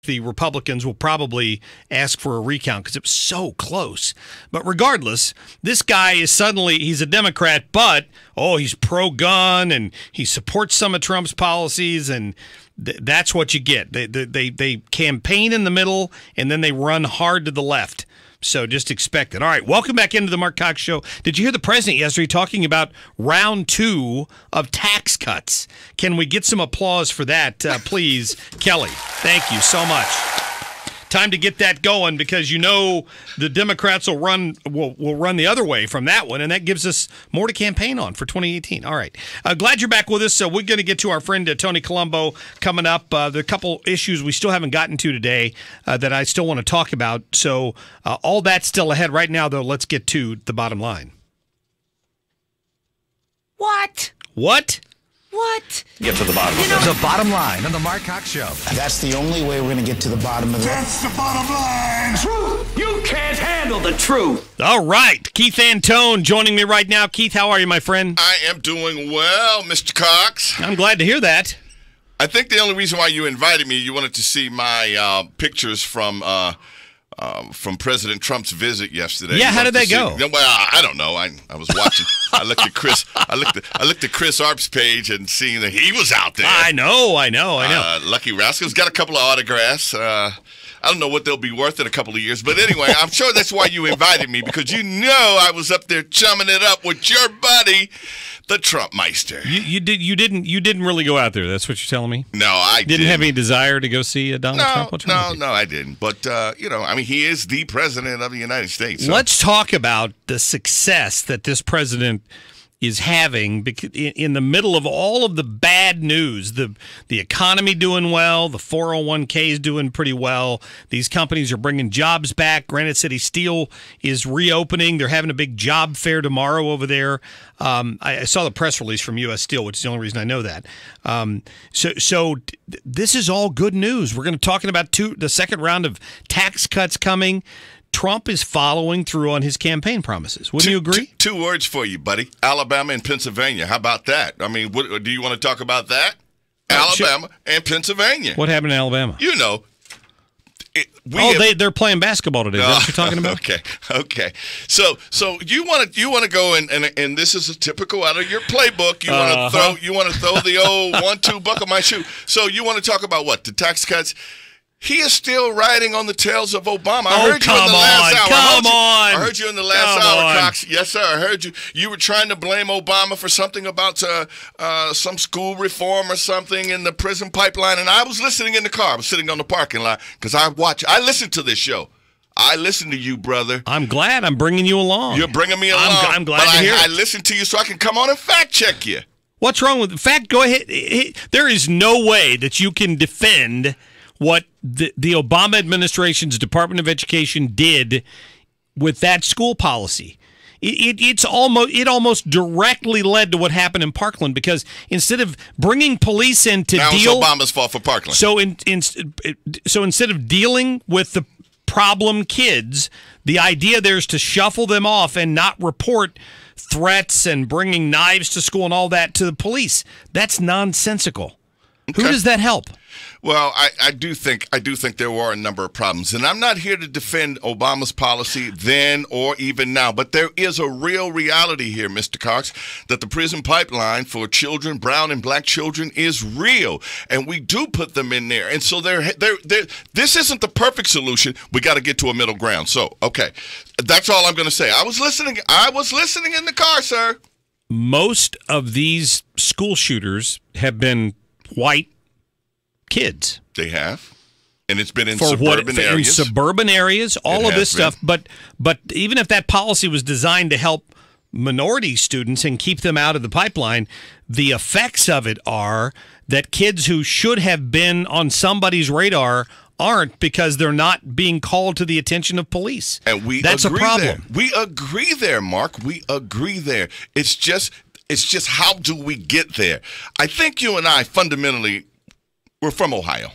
the Republicans will probably ask for a recount because it was so close. But regardless, this guy is he's a Democrat, but, he's pro-gun and he supports some of Trump's policies, and that's what you get. They campaign in the middle, and then they run hard to the left. So just expect it. All right, welcome back into the Mark Cox Show. Did you hear the president yesterday talking about round 2 of tax cuts? Can we get some applause for that, please, Kelly? Thank you so much. Time to get that going because the Democrats will run the other way from that one, and that gives us more to campaign on for 2018. All right. Glad you're back with us. So we're going to get to our friend Tony Colombo coming up. There are a couple issues we still haven't gotten to today that I still want to talk about. So all that's still ahead. Right now, though, let's get to the bottom line. What? Get to the bottom of it. The bottom line on the Mark Cox Show. That's the only way we're going to get to the bottom of it. That's the bottom line. Truth. You can't handle the truth. All right. Keith Antone joining me right now. Keith, how are you, my friend? I am doing well, Mr. Cox. I'm glad to hear that. I think the only reason why you invited me, you wanted to see my pictures from President Trump's visit yesterday. Yeah, how did that go? Well, I don't know. I was watching. I looked at Chris. I looked at Chris Arp's page and seeing that he was out there. I know. Lucky Rascal's got a couple of autographs. I don't know what they'll be worth in a couple of years, but anyway, I'm sure that's why you invited me, because I was up there chumming it up with your buddy, the Trumpmeister. You didn't really go out there. That's what you're telling me? No, I didn't have any desire to go see Donald Trump? No, I didn't. But he is the president of the United States. So. Let's talk about the success that this president is having in the middle of all of the bad news. The economy doing well, the 401k is doing pretty well. These companies are bringing jobs back. Granite City Steel is reopening. They're having a big job fair tomorrow over there. I saw the press release from U.S. Steel, which is the only reason I know that. So this is all good news. We're going to talking about the second round of tax cuts coming. Trump is following through on his campaign promises. Wouldn't you agree? Two words for you, buddy. Alabama and Pennsylvania. How about that? I mean, do you want to talk about that? Alabama and Pennsylvania. What happened in Alabama? They're playing basketball today. Is that what you're talking about? Okay. So you want to go and this is a typical out of your playbook. You want to throw the old 1-2 buckle my shoe. So you want to talk about what? The tax cuts. He is still riding on the tails of Obama. I heard you in the last hour. I heard you in the last hour, Cox. Yes, sir. I heard you. You were trying to blame Obama for something about some school reform or something in the prison pipeline, and I was listening in the car. I was sitting on the parking lot because I listen to this show. I listen to you, brother. I'm glad I'm bringing you along. You're bringing me along. I'm glad to hear it. I listen to you so I can come on and fact check you. What's wrong with the fact? Go ahead. There is no way that you can defend what the Obama administration's Department of Education did with that school policy. It almost directly led to what happened in Parkland, because instead of bringing police in to now deal, it's Obama's fault for Parkland. So instead of dealing with the problem kids, the idea there is to shuffle them off and not report threats and bringing knives to school and all that to the police. That's nonsensical. Okay. Who does that help? Well, I do think there were a number of problems, and I'm not here to defend Obama's policy then or even now, but there is a real reality here, Mr. Cox, that the prison pipeline for children, brown and black children, is real, and we do put them in there, and so this isn't the perfect solution. We got to get to a middle ground. So, okay, that's all I'm going to say. I was listening in the car, sir. Most of these school shooters have been white kids. They have, and it's been in suburban areas. All of this stuff. But even if that policy was designed to help minority students and keep them out of the pipeline, the effects of it are that kids who should have been on somebody's radar aren't, because they're not being called to the attention of police. And that's a problem. We agree there, Mark. We agree there. It's just how do we get there? I think you and I fundamentally, we're from Ohio,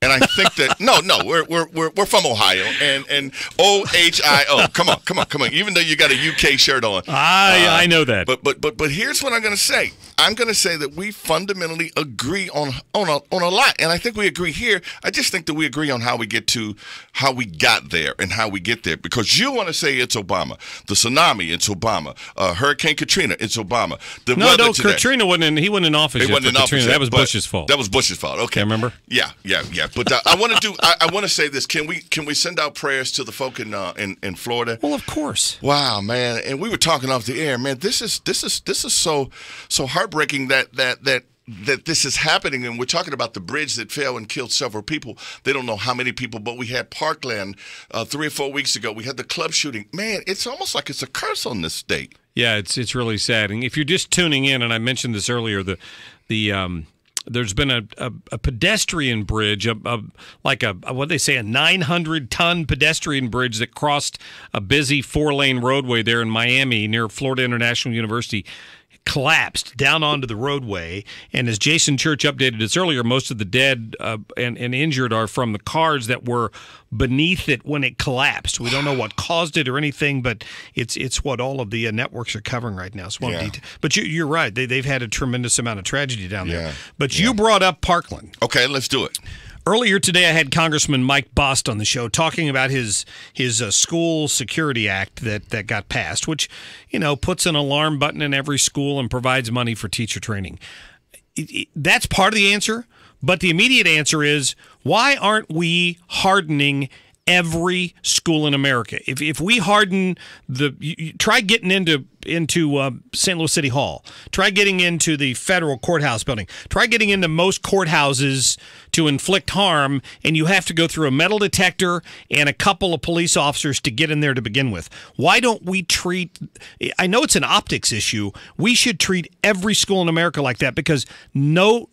And I think that we're from Ohio and Ohio. Come on. Even though you got a UK shirt on, I know that. But here's what I'm going to say. I'm going to say that we fundamentally agree on a lot, and I think we agree here. I just think that we agree on how we got there and how we get there. Because you want to say it's Obama, the tsunami, it's Obama, Hurricane Katrina, it's Obama. No, Katrina wasn't. He wasn't in office. He wasn't in office. That was Bush's fault. That was Bush's fault. Okay, remember? Yeah. But I want to say this. Can we send out prayers to the folk in Florida? Well, of course. Wow, man. And we were talking off the air, man. This is so heartbreaking that this is happening, and we're talking about the bridge that fell and killed several people. They don't know how many people, but we had Parkland 3 or 4 weeks ago. We had the club shooting. Man, it's almost like it's a curse on this state. Yeah, it's really sad. And if you're just tuning in, and I mentioned this earlier, there's been a pedestrian bridge, like what they say, a 900-ton pedestrian bridge that crossed a busy 4-lane roadway there in Miami near Florida International University, collapsed down onto the roadway. And as Jason Church updated us earlier, most of the dead and injured are from the cars that were beneath it when it collapsed. We don't know what caused it or anything, but it's what all of the networks are covering right now. So but you're right. They've had a tremendous amount of tragedy down there. But you brought up Parkland. Okay, let's do it. Earlier today, I had Congressman Mike Bost on the show talking about his school security act that got passed, which, puts an alarm button in every school and provides money for teacher training. That's part of the answer, but the immediate answer is, why aren't we hardening every school in America? If we harden try getting into St. Louis City Hall, try getting into the federal courthouse building, try getting into most courthouses to inflict harm, and you have to go through a metal detector and a couple of police officers to get in there to begin with. Why don't we treat, I know it's an optics issue, we should treat every school in America like that, because no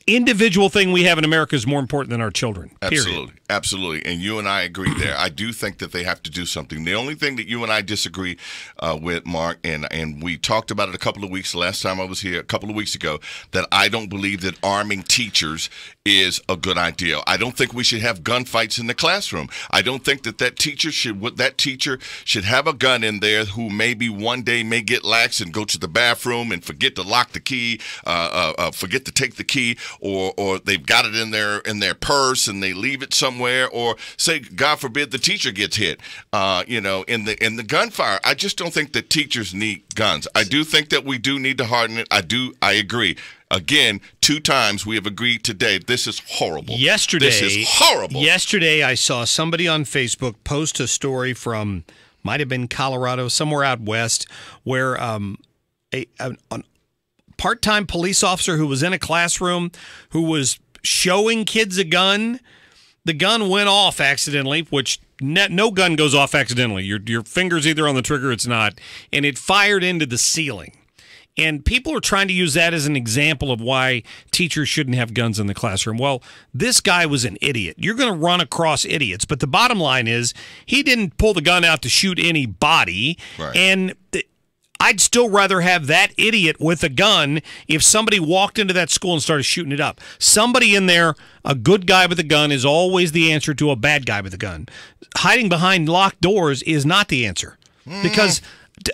individual thing we have in America is more important than our children. Period. Absolutely. And you and I agree there. I do think that they have to do something. The only thing that you and I disagree with, Mark, and we talked about it a couple of weeks, last time I was here, a couple of weeks ago, that I don't believe that arming teachers is a good idea. I don't think we should have gunfights in the classroom. I don't think that teacher should have a gun in there who maybe one day may get lax and go to the bathroom and forget to lock the key, forget to take the key, or they've got it in their purse and they leave it somewhere, or say, God forbid, the teacher gets hit, in the gunfire. I just don't think that teachers need guns. I do think that we do need to harden it. I agree. Again, 2 times we have agreed today. This is horrible. This is horrible. Yesterday, I saw somebody on Facebook post a story from, might have been Colorado, somewhere out west, where a part-time police officer who was in a classroom who was showing kids a gun. The gun went off accidentally, which no gun goes off accidentally. Your finger's either on the trigger or it's not, and it fired into the ceiling. And people are trying to use that as an example of why teachers shouldn't have guns in the classroom. Well, this guy was an idiot. You're going to run across idiots, but the bottom line is he didn't pull the gun out to shoot anybody, right. And I'd still rather have that idiot with a gun if somebody walked into that school and started shooting it up. Somebody in there, a good guy with a gun, is always the answer to a bad guy with a gun. Hiding behind locked doors is not the answer, because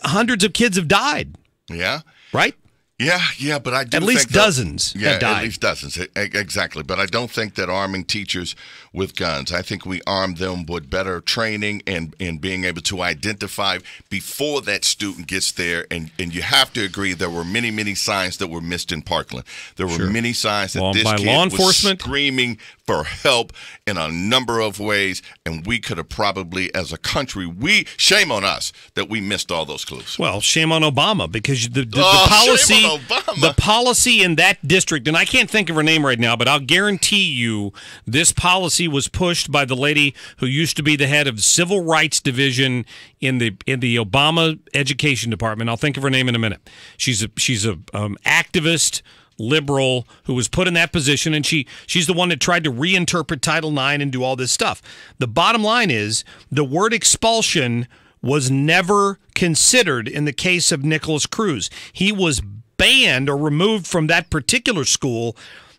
hundreds of kids have died. Yeah. Right? Yeah, but I do think at least dozens have died. At least dozens, exactly. But I don't think that arming teachers with guns. I think we arm them with better training and being able to identify before that student gets there. And you have to agree there were many, many signs that were missed in Parkland. There were many signs that this kid was screaming for help in a number of ways, and we could have probably, as a country, shame on us that we missed all those clues. Well, shame on Obama, because the policy in that district, and I can't think of her name right now, but I'll guarantee you this policy was pushed by the lady who used to be the head of the Civil Rights Division in the Obama Education Department. I'll think of her name in a minute. She's a activist liberal who was put in that position, and she's the one that tried to reinterpret Title IX and do all this stuff. The bottom line is the word expulsion was never considered in the case of Nicholas Cruz. He was banned or removed from that particular school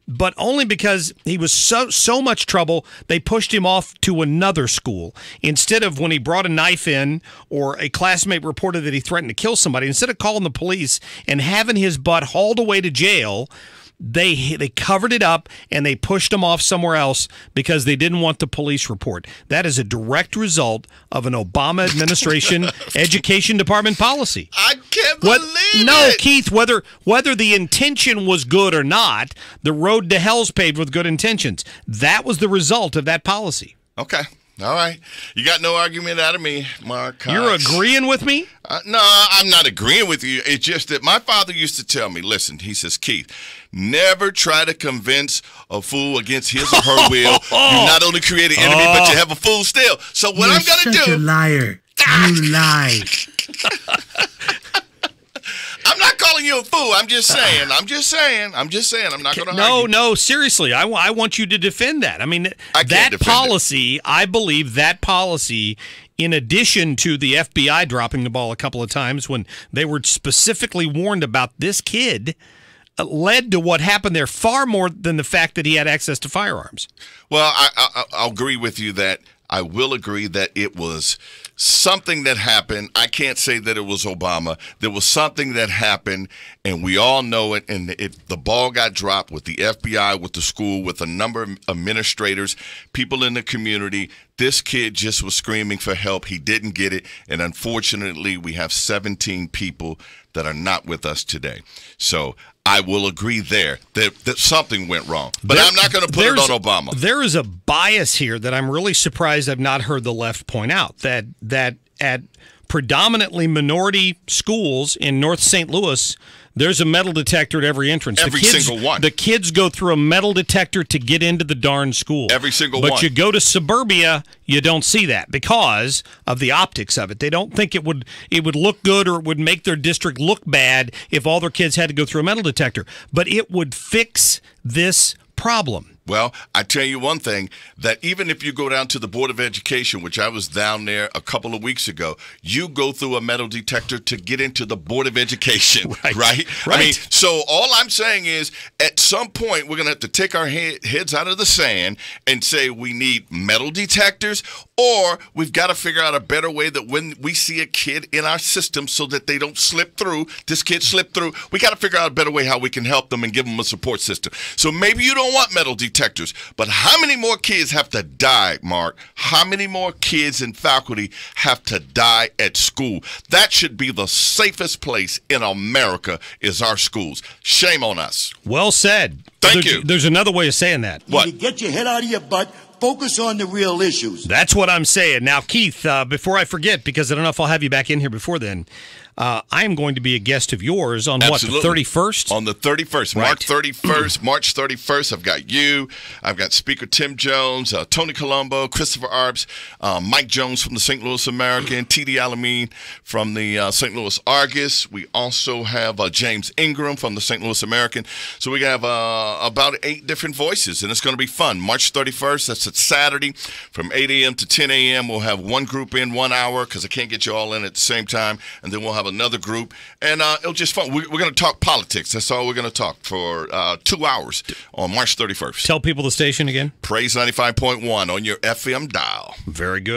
but only because he was so much trouble, they pushed him off to another school. Instead of when he brought a knife in or a classmate reported that he threatened to kill somebody, instead of calling the police and having his butt hauled away to jail, they covered it up and they pushed him off somewhere else because they didn't want the police report. That is a direct result of an Obama administration education department policy. I can't believe it. No, Keith, whether the intention was good or not, the road to hell's paved with good intentions. That was the result of that policy. Okay. All right. You got no argument out of me, Mark Cox. You're agreeing with me? No, I'm not agreeing with you. It's just that my father used to tell me, listen, he says, Keith, never try to convince a fool against his or her will. You not only create an enemy, but you have a fool still. So what I'm going to do. You're such a liar. You lie. I'm not calling you a fool. I'm just saying. I'm not going to argue. No, seriously. I want you to defend that. I mean, that policy, I believe that policy, in addition to the FBI dropping the ball a couple of times when they were specifically warned about this kid, led to what happened there far more than the fact that he had access to firearms. Well, I'll agree with you that I will agree that it was something that happened. I can't say that it was Obama. There was something that happened, and we all know it, and the ball got dropped with the FBI, with the school, with a number of administrators, people in the community. This kid just was screaming for help. He didn't get it, and unfortunately, we have 17 people that are not with us today. So I will agree there that something went wrong. But I'm not going to put it on Obama. There is a bias here that I'm really surprised I've not heard the left point out, that at predominantly minority schools in North St. Louis, there's a metal detector at every entrance. Every single one. The kids go through a metal detector to get into the darn school. Every single one. But you go to suburbia, you don't see that because of the optics of it. They don't think it would look good or it would make their district look bad if all their kids had to go through a metal detector. But it would fix this problem. Well, I tell you one thing, that even if you go down to the Board of Education, which I was down there a couple of weeks ago, you go through a metal detector to get into the Board of Education, right? I mean, so all I'm saying is at some point we're going to have to take our heads out of the sand and say we need metal detectors, or we've got to figure out a better way that when we see a kid in our system so that they don't slip through, this kid slipped through, we got to figure out a better way how we can help them and give them a support system. So maybe you don't want metal detectors, but how many more kids have to die, Mark? How many more kids and faculty have to die at school? That should be the safest place in America is our schools. Shame on us. Well said. Thank you. There's another way of saying that. What? You get your head out of your butt. Focus on the real issues. That's what I'm saying. Now, Keith, before I forget, because I don't know if I'll have you back in here before then, I am going to be a guest of yours on Absolutely. What, the 31st? On the 31st, Right. March 31st. I've got you. I've got Speaker Tim Jones, Tony Colombo, Christopher Arps, Mike Jones from the St. Louis American, T.D. Alameen from the St. Louis Argus. We also have James Ingram from the St. Louis American. So we have about 8 different voices, and it's going to be fun. March 31st, that's a Saturday from 8 a.m. to 10 a.m. We'll have one group in 1 hour because I can't get you all in at the same time, and then we'll have another group, and it'll just fun. We're going to talk politics. That's all we're going to talk for 2 hours on March 31st. Tell people the station again. Praise 95.1 on your FM dial. Very good.